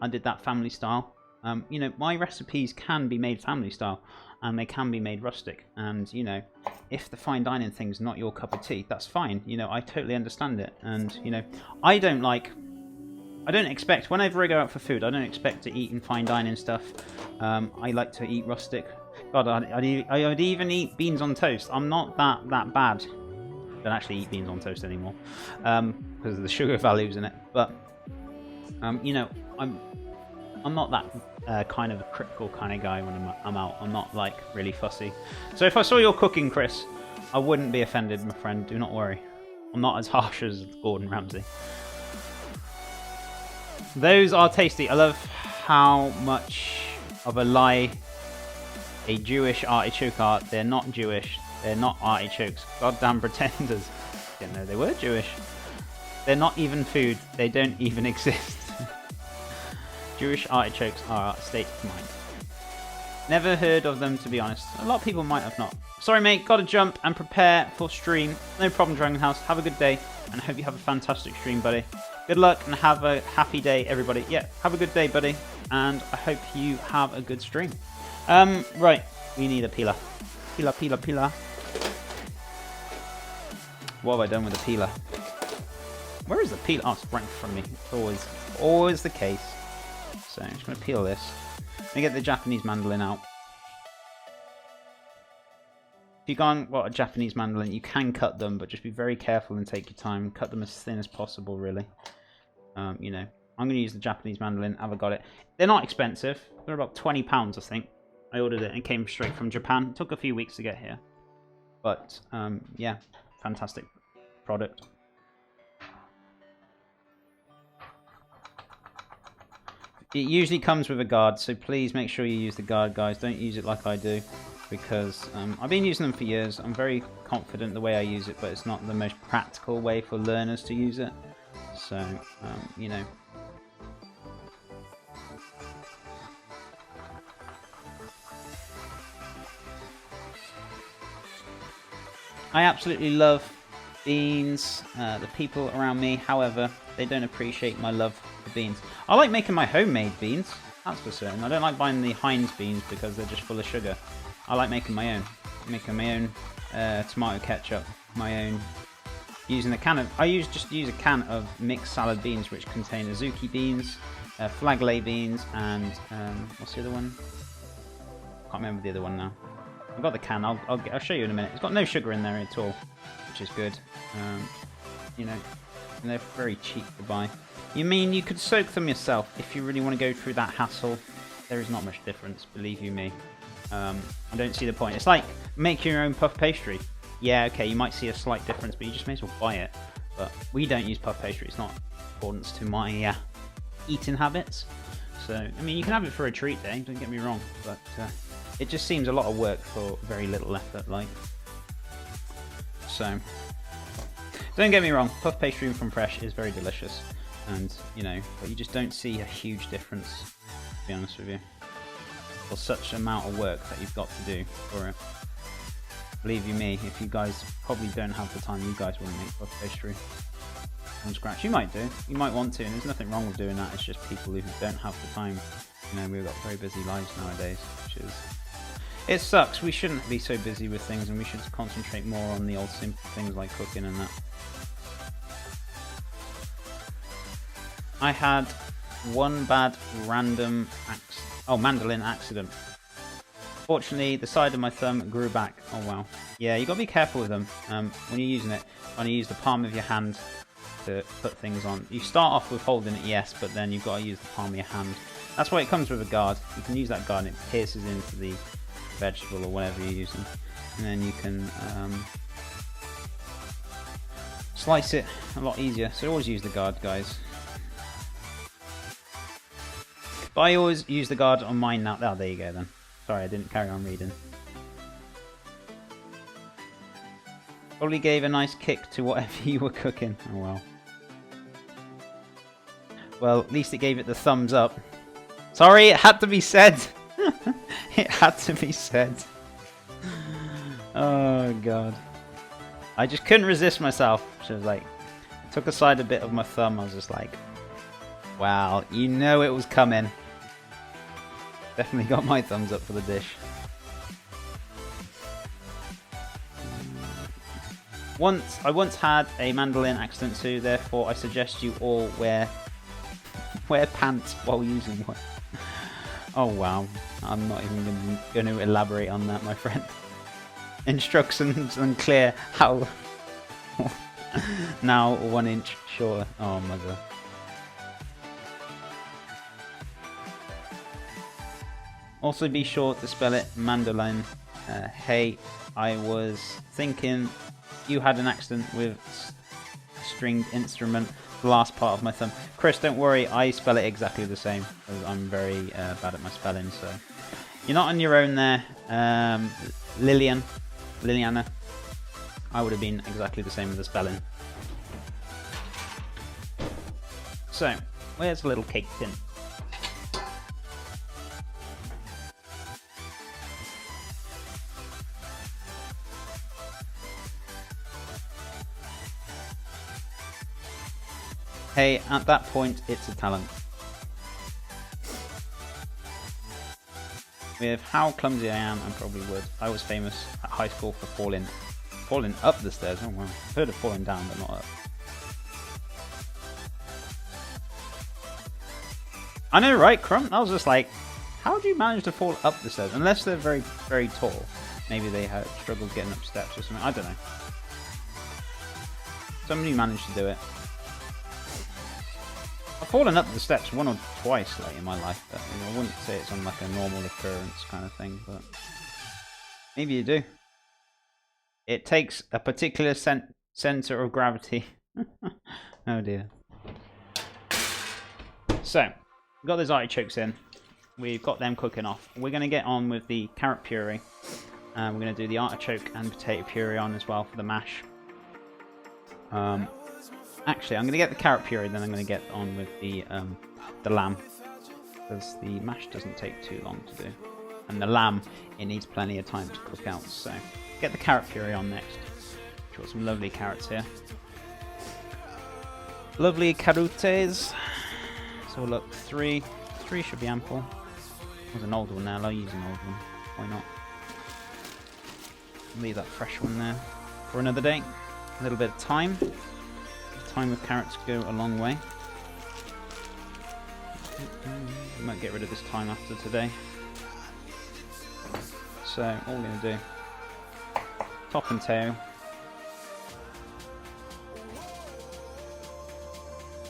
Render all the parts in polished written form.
I did that family style. You know, my recipes can be made family style, and they can be made rustic. And, you know, if the fine dining thing's not your cup of tea, that's fine. You know, I totally understand it. And, you know, I don't expect, whenever I go out for food, I don't expect to eat in fine dining stuff. I like to eat rustic. God, I'd even eat beans on toast. I'm not that bad. I don't actually eat beans on toast anymore because of the sugar values in it. But, you know, I'm not that kind of a critical kind of guy when I'm out. I'm not, like, really fussy. So if I saw your cooking, Chris, I wouldn't be offended, my friend. Do not worry. I'm not as harsh as Gordon Ramsay. Those are tasty. I love how much of a lie a Jewish artichoke are. They're not Jewish. They're not artichokes. Goddamn pretenders. Didn't know they were Jewish. They're not even food. They don't even exist. Jewish artichokes are a state of mind. Never heard of them, to be honest. A lot of people might have not. Sorry, mate. Gotta jump and prepare for stream. No problem, Dragon House. Have a good day, and I hope you have a fantastic stream, buddy. Good luck, and have a happy day, everybody. Yeah, have a good day, buddy, and I hope you have a good stream. Right. We need a peeler. Peeler. What have I done with the peeler? Where is the peeler? Oh, it's right in front of me. It's always the case. So I'm just going to peel this. Let me get the Japanese mandolin out. If you've got a Japanese mandolin, you can cut them, but just be very careful and take your time. Cut them as thin as possible, really. You know, I'm going to use the Japanese mandolin. Have I got it? They're not expensive. They're about £20, I think. I ordered it and it came straight from Japan. It took a few weeks to get here. But, yeah, fantastic product. It usually comes with a guard, so please make sure you use the guard, guys. Don't use it like I do, because I've been using them for years. I'm very confident the way I use it, but it's not the most practical way for learners to use it. So, you know. I absolutely love beans. The people around me, however, they don't appreciate my love for beans. I like making my homemade beans, that's for certain. I don't like buying the Heinz beans because they're just full of sugar. I like making my own. Making my own tomato ketchup, my own. Using a can of, just use a can of mixed salad beans, which contain azuki beans, flageolet beans, and what's the other one? Can't remember the other one now. I've got the can. I'll show you in a minute. It's got no sugar in there at all, which is good. You know, and they're very cheap to buy. You mean you could soak them yourself if you really want to go through that hassle? There is not much difference, believe you me. I don't see the point. It's like making your own puff pastry. Yeah, okay, you might see a slight difference, but you just may as well buy it. But we don't use puff pastry. It's not important to my eating habits. So, I mean, you can have it for a treat day, don't get me wrong, but it just seems a lot of work for very little effort, like. So, don't get me wrong, puff pastry from Fresh is very delicious, and, you know, but you just don't see a huge difference, to be honest with you, for such amount of work that you've got to do for it. Believe you me, if you guys probably don't have the time, you guys wouldn't make puff pastry from scratch. You might do, you might want to, and there's nothing wrong with doing that. It's just people who don't have the time. You know, we've got very busy lives nowadays, which is, it sucks. We shouldn't be so busy with things, and we should concentrate more on the old simple things like cooking and that. I had one bad random mandolin accident. Fortunately, the side of my thumb grew back. Oh wow. Yeah, you gotta be careful with them. When you're using it, you want to use the palm of your hand to put things on. You start off with holding it, yes, but then you've got to use the palm of your hand. That's why it comes with a guard. You can use that guard and it pierces into the vegetable or whatever you're using. And then you can slice it a lot easier. So always use the guard, guys. But I always use the guard on mine now. Oh, there you go then. Sorry, I didn't carry on reading. Probably gave a nice kick to whatever you were cooking. Oh well. Well, at least it gave it the thumbs up. Sorry, it had to be said. It had to be said. Oh god. I just couldn't resist myself. So I was like, I took aside a bit of my thumb. I was just like, Wow, you know it was coming. Definitely got my thumbs up for the dish. I once had a mandolin accident too, therefore I suggest you all wear pants while using one. Oh wow, I'm not even going to elaborate on that, my friend. Instructions unclear how... Now 1 inch shorter. Oh mother. Also be sure to spell it mandolin. Hey, I was thinking you had an accident with stringed instrument, the last part of my thumb. Chris, don't worry, I spell it exactly the same. I'm very bad at my spelling, so... You're not on your own there, Liliana. I would have been exactly the same with the spelling. So, where's the little cake tin? Hey, at that point, it's a talent. With how clumsy I am, and probably would. I was famous at high school for falling up the stairs. Oh wow, I've heard of falling down, but not up. I know, right, Crump? I was just like, how do you manage to fall up the stairs? Unless they're very, very tall. Maybe they had struggled getting up steps or something. I don't know. Somebody managed to do it. I've fallen up the steps 1 or twice like in my life, but you know, I wouldn't say it's on like a normal occurrence kind of thing, but maybe you do. It takes a particular center of gravity. Oh dear. So, we've got those artichokes in. We've got them cooking off. We're going to get on with the carrot puree. We're going to do the artichoke and potato puree on as well for the mash. Actually, I'm going to get the carrot puree, then I'm going to get on with the lamb, because the mash doesn't take too long to do, and the lamb, it needs plenty of time to cook out. So, get the carrot puree on next. Got some lovely carrots here, lovely carotes. So look, three should be ample. There's an old one there. I'll use an old one. Why not? Leave that fresh one there for another day. A little bit of time. Time with carrots go a long way. I might get rid of this time after today. So all we're going to do, top and tail,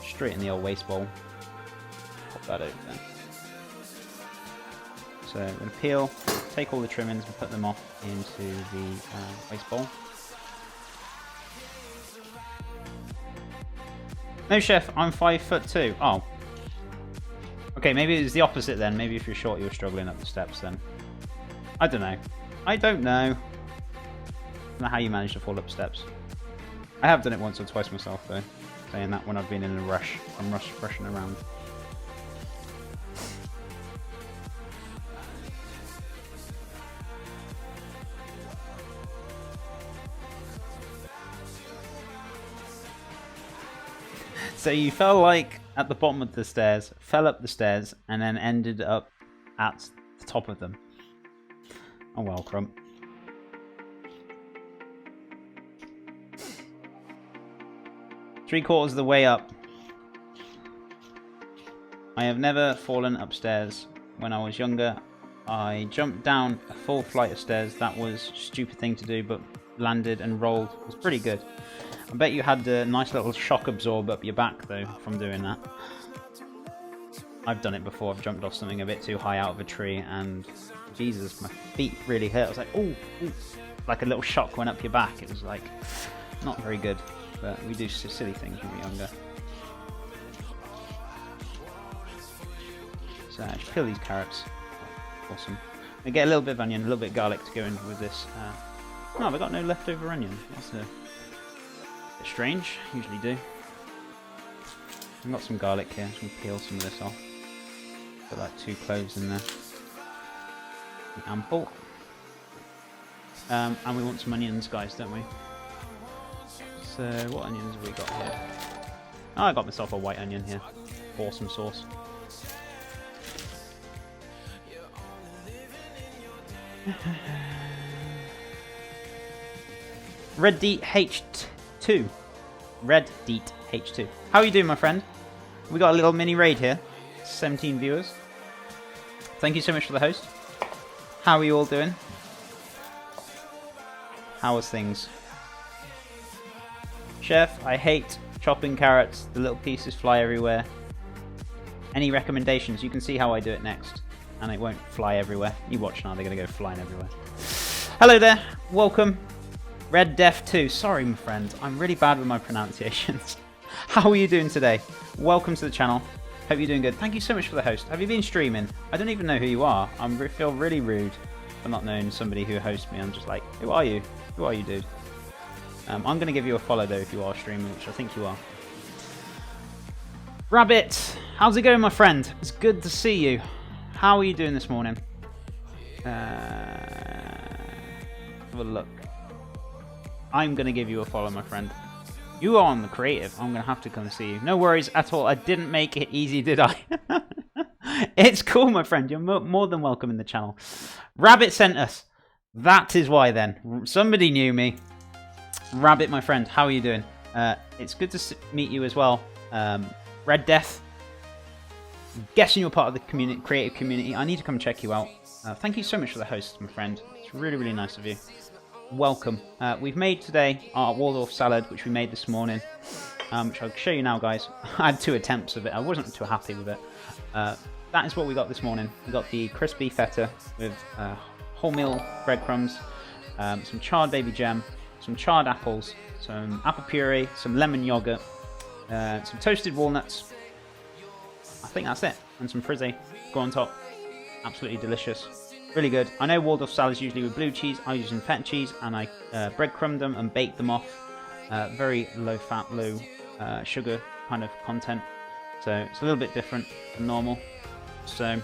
straight in the old waste bowl. Pop that over there. So we're going to peel, take all the trimmings and put them off into the waste bowl. No, chef, I'm 5'2". Oh. Okay, maybe it's the opposite then. Maybe if you're short, you're struggling up the steps then. I don't know. I don't know how you manage to fall up steps. I have done it once or twice myself, though. Saying that when I've been in a rush. I'm rushing around. So you fell like at the bottom of the stairs, fell up the stairs, and then ended up at the top of them. Oh well, Crump. Three-quarters of the way up. I have never fallen upstairs. When I was younger, I jumped down a full flight of stairs. That was a stupid thing to do, but landed and rolled. It was pretty good. I bet you had a nice little shock absorb up your back, though, from doing that. I've done it before. I've jumped off something a bit too high out of a tree, and Jesus, my feet really hurt. I was like, ooh, ooh. Like a little shock went up your back. It was like, not very good. But we do silly things when we're younger. So, just peel these carrots. Awesome. I get a little bit of onion, a little bit of garlic to go in with this. Oh, I've got no leftover onion. That's a bit strange. Usually do. I've got some garlic here. I'm just going to peel some of this off. Put like 2 cloves in there. Ample. And we want some onions, guys, don't we? So, what onions have we got here? Oh, I got myself a white onion here. awesome sauce. Red Deet H2. Red Deet H2. How are you doing, my friend? We got a little mini raid here. 17 viewers. Thank you so much for the host. How are you all doing? How was things? Chef, I hate chopping carrots. The little pieces fly everywhere. Any recommendations? You can see how I do it next. And it won't fly everywhere. You watch now, they're going to go flying everywhere. Hello there. Welcome. Red Def 2. Sorry, my friend. I'm really bad with my pronunciations. How are you doing today? Welcome to the channel. Hope you're doing good. Thank you so much for the host. Have you been streaming? I don't even know who you are. I feel really rude for not knowing somebody who hosts me. I'm just like, who are you? Who are you, dude? I'm going to give you a follow, though, if you are streaming, which I think you are. Rabbit, how's it going, my friend? It's good to see you. How are you doing this morning? Have a look. I'm going to give you a follow, my friend. You are on the creative. I'm going to have to come see you. No worries at all. I didn't make it easy, did I? It's cool, my friend. You're more than welcome in the channel. Rabbit sent us. That is why, then. Somebody knew me. Rabbit, my friend, how are you doing? It's good to meet you as well. Red Death. I'm guessing you're part of the community, creative community. I need to come check you out. Thank you so much for the host, my friend. It's really, really nice of you. Welcome. We've made today our Waldorf salad, which we made this morning, which I'll show you now, guys. I had 2 attempts of it. I wasn't too happy with it. That is what we got this morning. We got the crispy feta with wholemeal breadcrumbs, some charred baby jam, some charred apples, some apple puree, some lemon yogurt, some toasted walnuts. I think that's it. And some frizzy. Go on top. Absolutely delicious. Really good. I know Waldorf salads usually with blue cheese. I use feta cheese and I breadcrumb them and bake them off. Very low fat, low sugar kind of content. So it's a little bit different than normal. So